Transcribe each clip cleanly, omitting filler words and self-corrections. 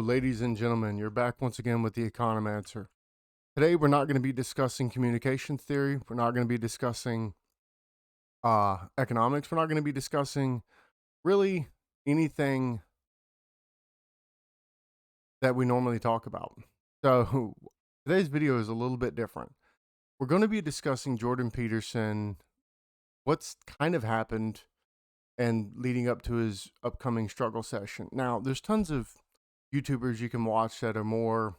ladies and gentlemen, you're back once again with the Economancer. Today, we're not going to be discussing communications theory. We're not going to be discussing economics. We're not going to be discussing really anything that we normally talk about. So, today's video is a little bit different. We're going to be discussing Jordan Peterson, what's kind of happened, and leading up to his upcoming struggle session. Now, there's tons of YouTubers you can watch that are more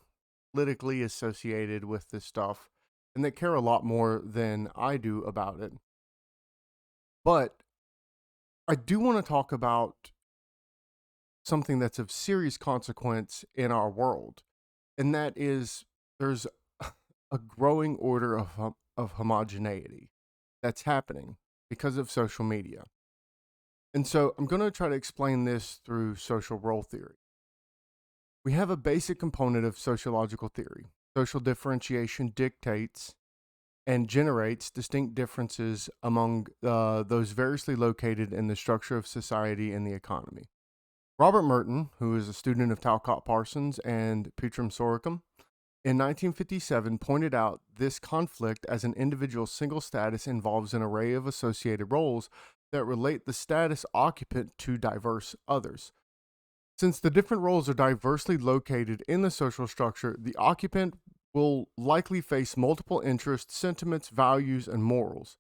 politically associated with this stuff and that care a lot more than I do about it. But I do want to talk about something that's of serious consequence in our world, and that is there's a growing order of homogeneity that's happening because of social media. And so I'm going to try to explain this through social role theory. We have a basic component of sociological theory. Social differentiation dictates and generates distinct differences among those variously located in the structure of society and the economy. Robert Merton, who is a student of Talcott Parsons and Peterson, in 1957 pointed out this conflict as an individual's single status involves an array of associated roles that relate the status occupant to diverse others. Since the different roles are diversely located in the social structure, the occupant will likely face multiple interests, sentiments, values, and morals.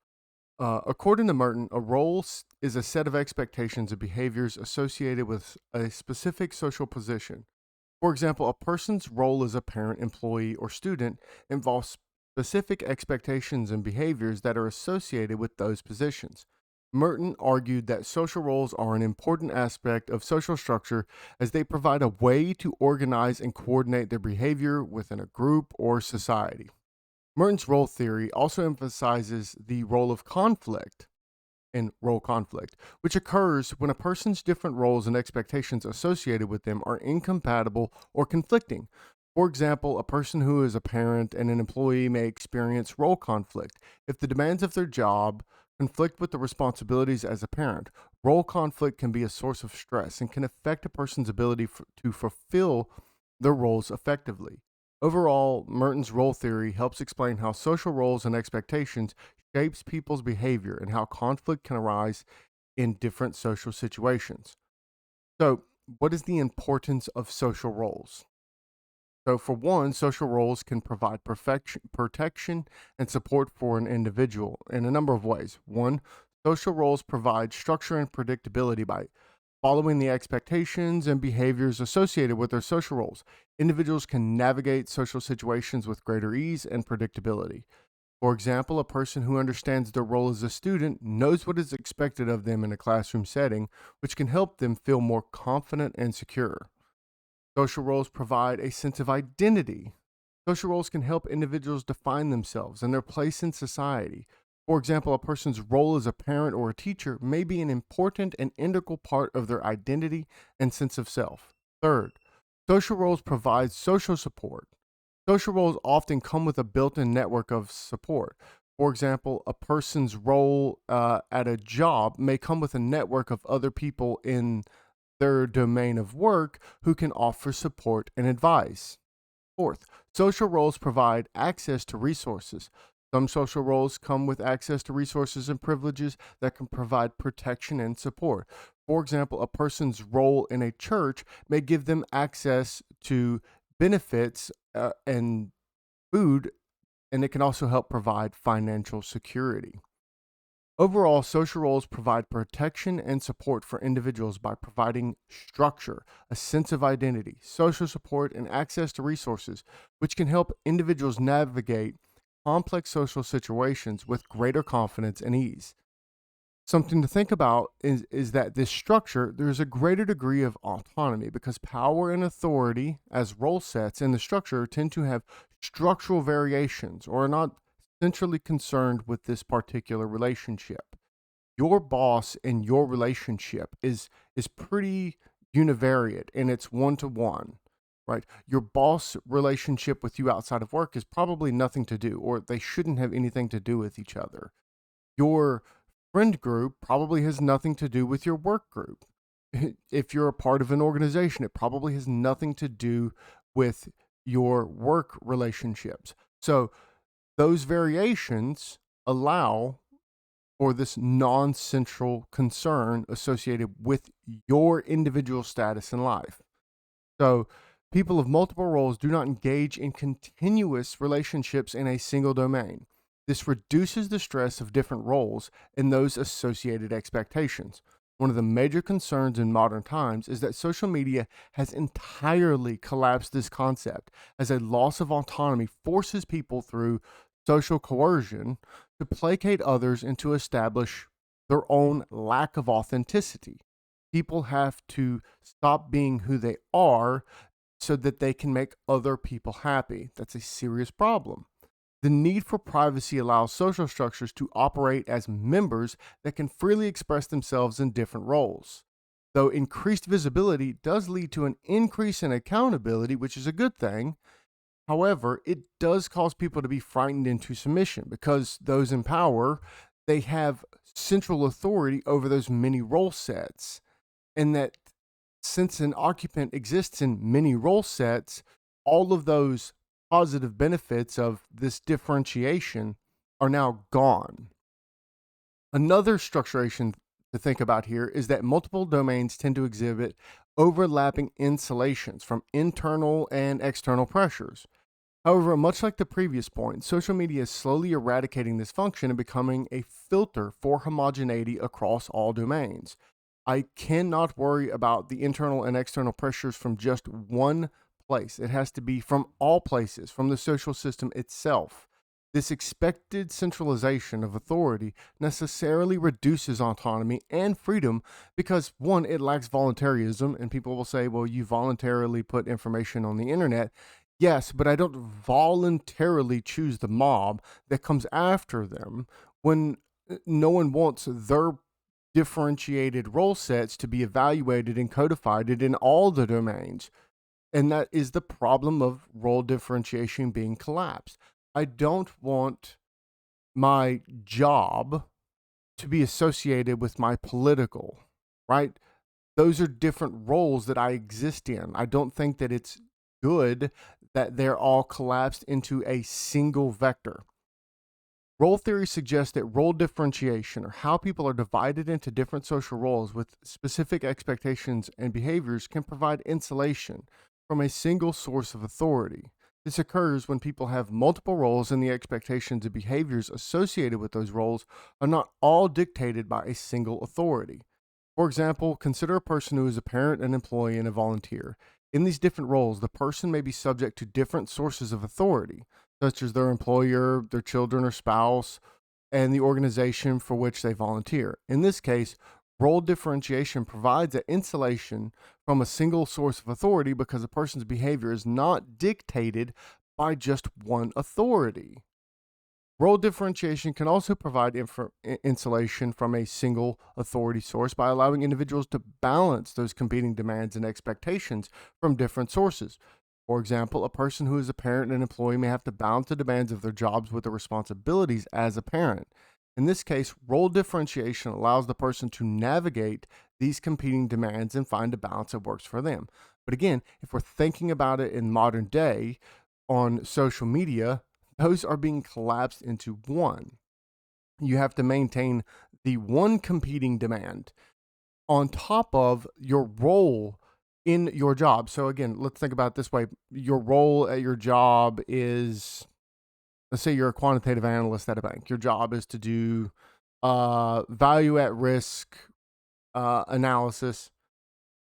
According to Merton, a role is a set of expectations and behaviors associated with a specific social position. For example, a person's role as a parent, employee, or student involves specific expectations and behaviors that are associated with those positions. Merton argued that social roles are an important aspect of social structure as they provide a way to organize and coordinate their behavior within a group or society. Merton's role theory also emphasizes the role of conflict in role conflict, which occurs when a person's different roles and expectations associated with them are incompatible or conflicting. For example, a person who is a parent and an employee may experience role conflict if the demands of their job conflict with the responsibilities as a parent. Role conflict can be a source of stress and can affect a person's ability to fulfill their roles effectively. Overall, Merton's role theory helps explain how social roles and expectations shapes people's behavior and how conflict can arise in different social situations. So, what is the importance of social roles? So, for one, social roles can provide protection and support for an individual in a number of ways. One, social roles provide structure and predictability by following the expectations and behaviors associated with their social roles. Individuals can navigate social situations with greater ease and predictability. For example, a person who understands their role as a student knows what is expected of them in a classroom setting, which can help them feel more confident and secure. Social roles provide a sense of identity. Social roles can help individuals define themselves and their place in society. For example, a person's role as a parent or a teacher may be an important and integral part of their identity and sense of self. Third, social roles provide social support. Social roles often come with a built-in network of support. For example, a person's role at a job may come with a network of other people in their domain of work who can offer support and advice. Fourth, social roles provide access to resources. Some social roles come with access to resources and privileges that can provide protection and support. For example, a person's role in a church may give them access to benefits and food, and it can also help provide financial security. Overall, social roles provide protection and support for individuals by providing structure, a sense of identity, social support, and access to resources, which can help individuals navigate complex social situations with greater confidence and ease. Something to think about is that this structure, there's a greater degree of autonomy because power and authority as role sets in the structure tend to have structural variations or are not centrally concerned with this particular relationship. Your boss in your relationship is pretty univariate and it's one-to-one, right? Your boss relationship with you outside of work is probably nothing to do, or they shouldn't have anything to do with each other. Your friend group probably has nothing to do with your work group. if you're a part of an organization, it probably has nothing to do with your work relationships. So those variations allow for this non-central concern associated with your individual status in life. So people of multiple roles do not engage in continuous relationships in a single domain. This reduces the stress of different roles and those associated expectations. One of the major concerns in modern times is that social media has entirely collapsed this concept, as a loss of autonomy forces people through social coercion to placate others and to establish their own lack of authenticity. People have to stop being who they are so that they can make other people happy. That's a serious problem. The need for privacy allows social structures to operate as members that can freely express themselves in different roles. Though increased visibility does lead to an increase in accountability, which is a good thing, however, it does cause people to be frightened into submission because those in power, they have central authority over those many role sets. And that since an occupant exists in many role sets, all of those positive benefits of this differentiation are now gone. Another structuration to think about here is that multiple domains tend to exhibit overlapping insulations from internal and external pressures. However, much like the previous point, social media is slowly eradicating this function and becoming a filter for homogeneity across all domains. I cannot worry about the internal and external pressures from just one place. It has to be from all places, from the social system itself. This expected centralization of authority necessarily reduces autonomy and freedom because, one, it lacks voluntarism, and people will say, well, you voluntarily put information on the internet. Yes, but I don't voluntarily choose the mob that comes after them when no one wants their differentiated role sets to be evaluated and codified in all the domains. And that is the problem of role differentiation being collapsed. I don't want my job to be associated with my political, right? Those are different roles that I exist in. I don't think that it's good that they're all collapsed into a single vector. Role theory suggests that role differentiation, or how people are divided into different social roles with specific expectations and behaviors, can provide insulation from a single source of authority. This occurs when people have multiple roles and the expectations and behaviors associated with those roles are not all dictated by a single authority. For example, consider a person who is a parent, an employee, and a volunteer. In these different roles, the person may be subject to different sources of authority, such as their employer, their children or spouse, and the organization for which they volunteer. In this case, role differentiation provides an insulation from a single source of authority because a person's behavior is not dictated by just one authority. Role differentiation can also provide insulation from a single authority source by allowing individuals to balance those competing demands and expectations from different sources. For example, a person who is a parent and an employee may have to balance the demands of their jobs with the responsibilities as a parent. In this case, role differentiation allows the person to navigate these competing demands and find a balance that works for them. But again, if we're thinking about it in modern day on social media, those are being collapsed into one. You have to maintain the one competing demand on top of your role in your job. So again, let's think about it this way. Your role at your job is, let's say you're a quantitative analyst at a bank. Your job is to do value at risk analysis.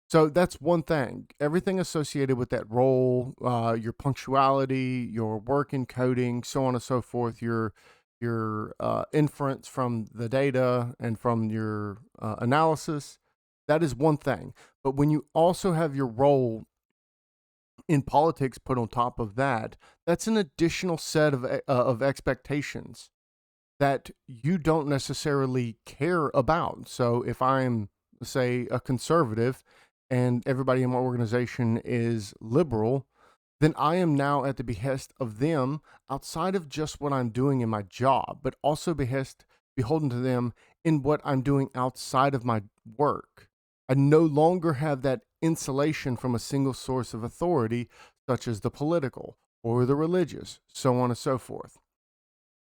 So that's one thing. Everything associated with that role, your punctuality, your work in coding, so on and so forth, your inference from the data and from your analysis, that is one thing. But when you also have your role in politics put on top of that, that's an additional set of expectations that you don't necessarily care about. So if I'm, say, a conservative and everybody in my organization is liberal, then I am now at the behest of them outside of just what I'm doing in my job, but also beholden to them in what I'm doing outside of my work. I no longer have that insulation from a single source of authority, such as the political or the religious, so on and so forth.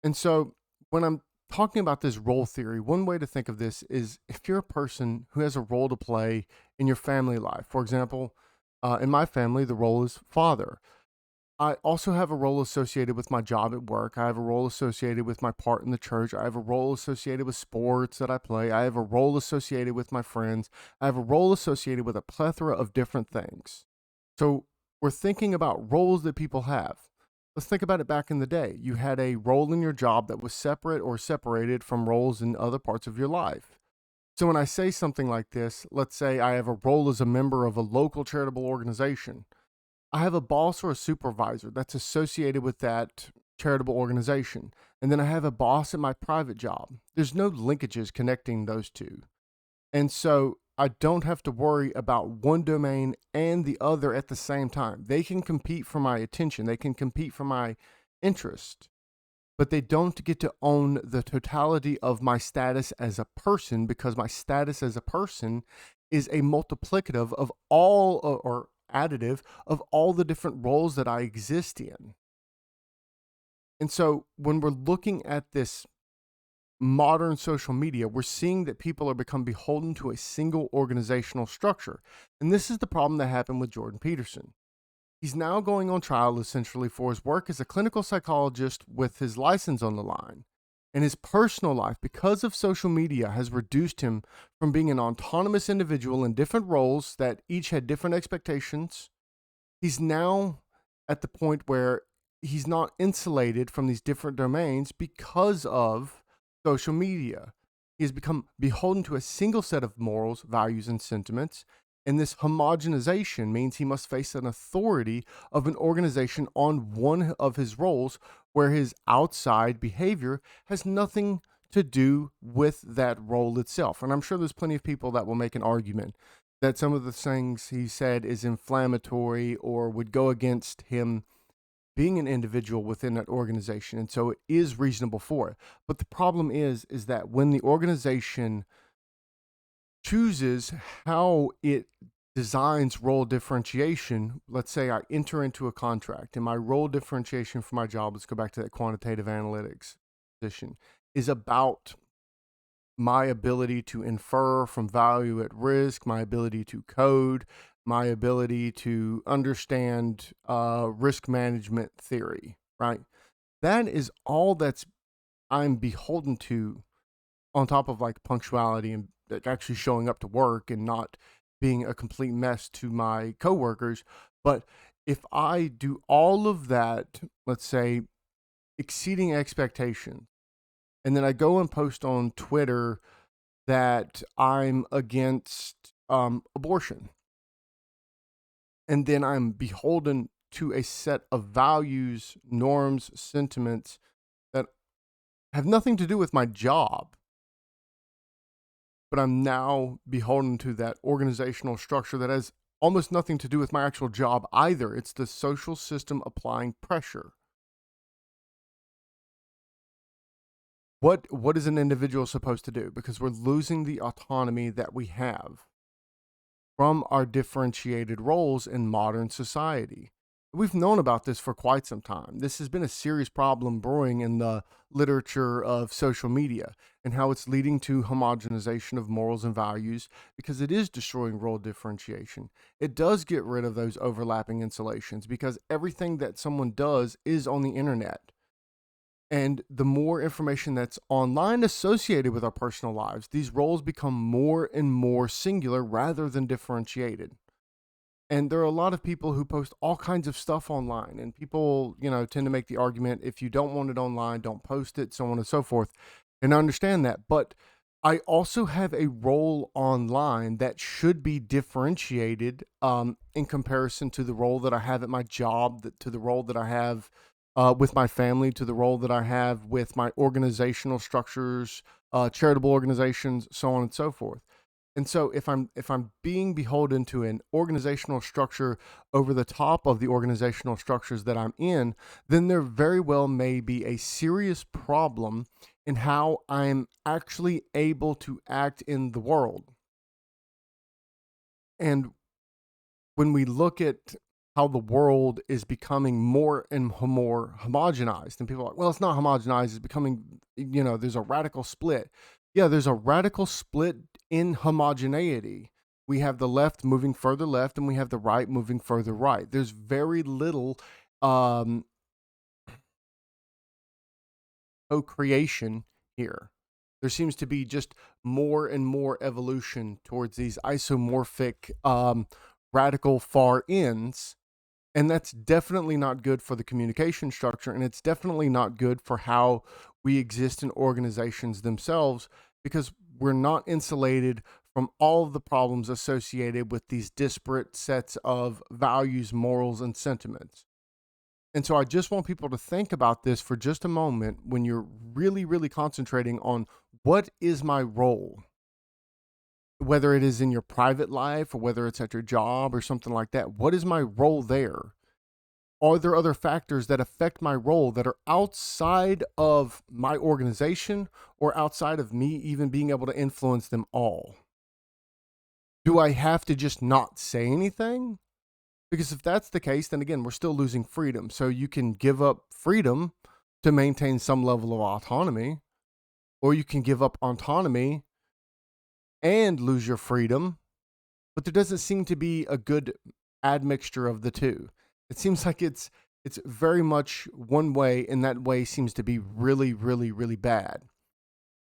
And so when I'm talking about this role theory, one way to think of this is if you're a person who has a role to play in your family life. For example, in my family, the role is father. I also have a role associated with my job at work. I have a role associated with my part in the church. I have a role associated with sports that I play. I have a role associated with my friends. I have a role associated with a plethora of different things. So we're thinking about roles that people have. Let's think about it back in the day. You had a role in your job that was separate or separated from roles in other parts of your life. So when I say something like this, let's say I have a role as a member of a local charitable organization. I have a boss or a supervisor that's associated with that charitable organization. And then I have a boss at my private job. There's no linkages connecting those two. And so I don't have to worry about one domain and the other at the same time. They can compete for my attention, they can compete for my interest, but they don't get to own the totality of my status as a person, because my status as a person is a multiplicative of all, or additive of all the different roles that I exist in. And so when we're looking at this modern social media, we're seeing that people are become beholden to a single organizational structure. And this is the problem that happened with Jordan Peterson. He's now going on trial essentially for his work as a clinical psychologist with his license on the line. And his personal life, because of social media, has reduced him from being an autonomous individual in different roles that each had different expectations. He's now at the point where he's not insulated from these different domains because of social media. He has become beholden to a single set of morals, values, and sentiments. And this homogenization means he must face an authority of an organization on one of his roles, where his outside behavior has nothing to do with that role itself. And I'm sure there's plenty of people that will make an argument that some of the things he said is inflammatory or would go against him being an individual within that organization. And so it is reasonable for it. But the problem is that when the organization chooses how it designs role differentiation, let's say I enter into a contract and my role differentiation for my job, let's go back to that quantitative analytics position, is about my ability to infer from value at risk, my ability to code, my ability to understand risk management theory, right? That is all that's I'm beholden to, on top of like punctuality and actually showing up to work and not being a complete mess to my coworkers. But if I do all of that, let's say exceeding expectations, and then I go and post on Twitter that I'm against abortion, and then I'm beholden to a set of values, norms, sentiments that have nothing to do with my job, but I'm now beholden to that organizational structure that has almost nothing to do with my actual job either. It's the social system applying pressure. What is an individual supposed to do? Because we're losing the autonomy that we have from our differentiated roles in modern society. We've known about this for quite some time. This has been a serious problem brewing in the literature of social media and how it's leading to homogenization of morals and values, because it is destroying role differentiation. It does get rid of those overlapping insulations because everything that someone does is on the internet. And the more information that's online associated with our personal lives, these roles become more and more singular rather than differentiated. And there are a lot of people who post all kinds of stuff online, and people, tend to make the argument, if you don't want it online, don't post it, so on and so forth. And I understand that. But I also have a role online that should be differentiated in comparison to the role that I have at my job, to the role that I have with my family, to the role that I have with my organizational structures, charitable organizations, so on and so forth. And so if I'm being beholden to an organizational structure over the top of the organizational structures that I'm in, then there very well may be a serious problem in how I'm actually able to act in the world. And when we look at how the world is becoming more and more homogenized, and people are like, well, it's not homogenized, it's becoming, there's a radical split. Yeah, there's a radical split in homogeneity. We have the left moving further left, and we have the right moving further right. There's very little co-creation here. There seems to be just more and more evolution towards these isomorphic, radical far ends. And that's definitely not good for the communication structure. And it's definitely not good for how we exist in organizations themselves, because we're not insulated from all of the problems associated with these disparate sets of values, morals, and sentiments. And so I just want people to think about this for just a moment when you're really, really concentrating on what is my role, whether it is in your private life or whether it's at your job or something like that. What is my role there? Are there other factors that affect my role that are outside of my organization or outside of me even being able to influence them all? Do I have to just not say anything? Because if that's the case, then again, we're still losing freedom. So you can give up freedom to maintain some level of autonomy, or you can give up autonomy and lose your freedom. But there doesn't seem to be a good admixture of the two. It seems like it's very much one way, and that way seems to be really, really, really bad.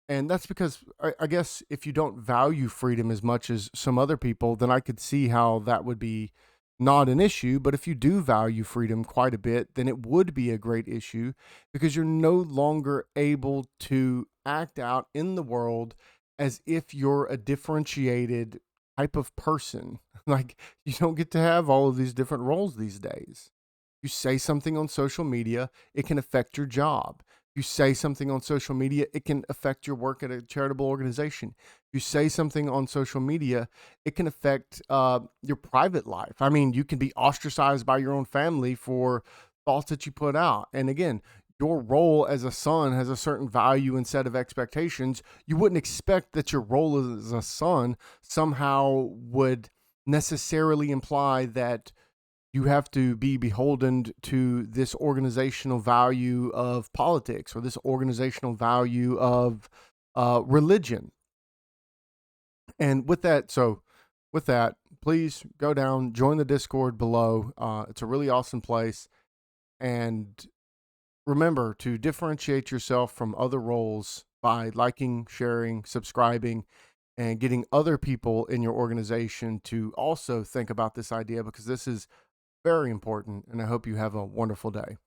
And that's because I guess if you don't value freedom as much as some other people, then I could see how that would be not an issue. But if you do value freedom quite a bit, then it would be a great issue, because you're no longer able to act out in the world as if you're a differentiated type of person. Like, you don't get to have all of these different roles these days. You say something on social media, it can affect your job. You say something on social media, it can affect your work at a charitable organization. You say something on social media, it can affect your private life. I mean, you can be ostracized by your own family for thoughts that you put out. And again, your role as a son has a certain value and set of expectations. You wouldn't expect that your role as a son somehow would necessarily imply that you have to be beholden to this organizational value of politics or this organizational value of religion. And with that, please go down, join the Discord below. It's a really awesome place. And remember to differentiate yourself from other roles by liking, sharing, subscribing, and getting other people in your organization to also think about this idea, because this is very important, and I hope you have a wonderful day.